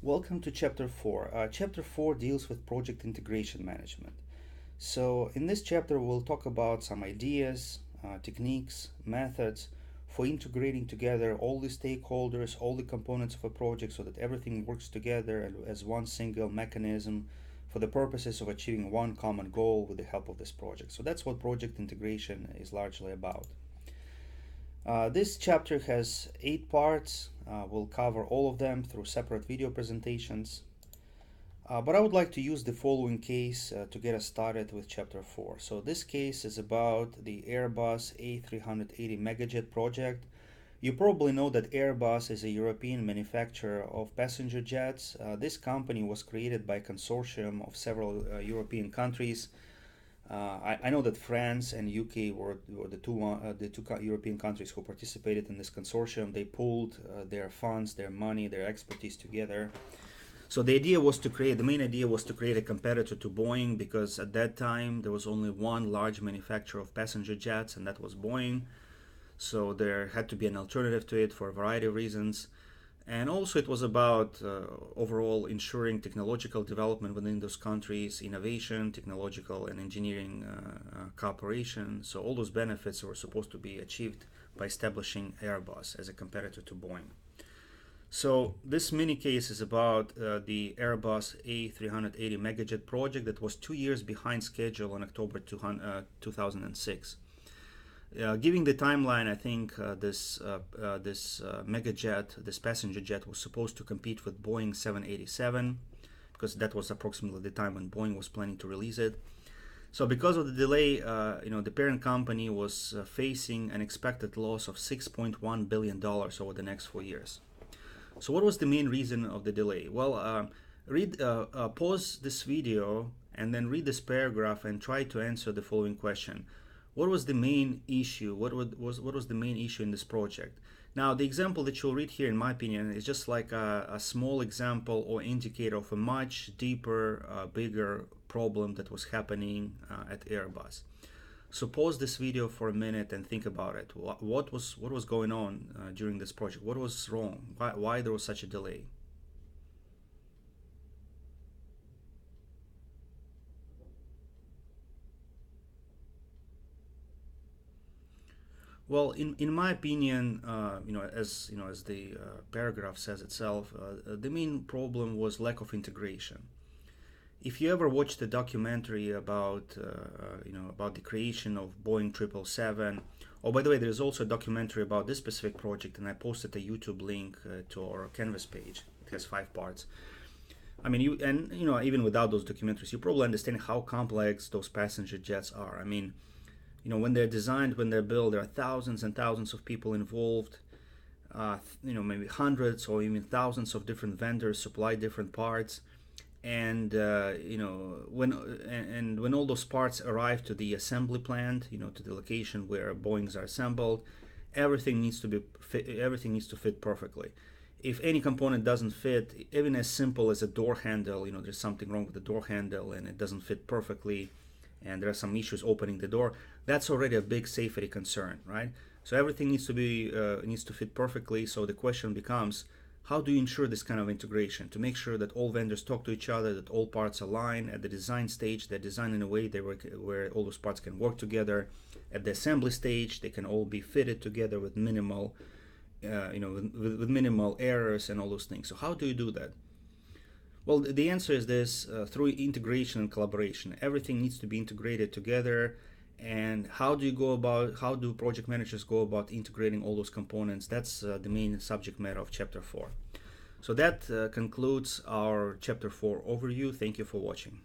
Welcome to Chapter 4. Chapter 4 deals with project integration management. So, in this chapter, we'll talk about some ideas, techniques, methods for integrating together all the stakeholders, all the components of a project so that everything works together as one single mechanism for the purposes of achieving one common goal with the help of this project. So, that's what project integration is largely about. This chapter has 8 parts. We'll cover all of them through separate video presentations. But I would like to use the following case to get us started with chapter 4. So this case is about the Airbus A380 Megajet project. You probably know that Airbus is a European manufacturer of passenger jets. This company was created by a consortium of several European countries. I know that France and UK were the two European countries who participated in this consortium. They pooled their funds, their money, their expertise together. So the main idea was to create a competitor to Boeing, because at that time there was only one large manufacturer of passenger jets, and that was Boeing. So there had to be an alternative to it for a variety of reasons. And also it was about overall ensuring technological development within those countries, innovation, technological and engineering cooperation. So all those benefits were supposed to be achieved by establishing Airbus as a competitor to Boeing. So this mini case is about the Airbus A380 Megajet project that was 2 years behind schedule in October 2006. Giving the timeline, I think this Megajet, this passenger jet, was supposed to compete with Boeing 787, because that was approximately the time when Boeing was planning to release it. So because of the delay, the parent company was facing an expected loss of $6.1 billion over the next 4 years. So what was the main reason of the delay? Well, pause this video and then read this paragraph and try to answer the following question. What was the main issue? What was the main issue in this project? Now, the example that you'll read here, in my opinion, is just like a small example or indicator of a much deeper, bigger problem that was happening at Airbus. So pause this video for a minute and think about it. What was going on during this project? What was wrong? Why there was such a delay? Well, in my opinion, as the paragraph says itself, the main problem was lack of integration. If you ever watched a documentary about about the creation of Boeing 777, oh, by the way, there's also a documentary about this specific project, and I posted a YouTube link to our Canvas page. It has 5 parts. I mean, even without those documentaries, you probably understand how complex those passenger jets are. I mean, when they're designed, when they're built, there are thousands and thousands of people involved. Maybe hundreds or even thousands of different vendors supply different parts, and when all those parts arrive to the assembly plant, to the location where Boeings are assembled, everything needs to fit perfectly. If any component doesn't fit, even as simple as a door handle, there's something wrong with the door handle and it doesn't fit perfectly, and there are some issues opening the door, that's already a big safety concern, right? So everything needs to fit perfectly. So the question becomes, how do you ensure this kind of integration to make sure that all vendors talk to each other, that all parts align at the design stage, they're designed in a way where all those parts can work together. At the assembly stage, they can all be fitted together with minimal, with minimal errors and all those things. So how do you do that? Well, the answer is this: through integration and collaboration. Everything needs to be integrated together. And how do project managers go about integrating all those components? That's the main subject matter of chapter 4. So that concludes our chapter 4 overview. Thank you for watching.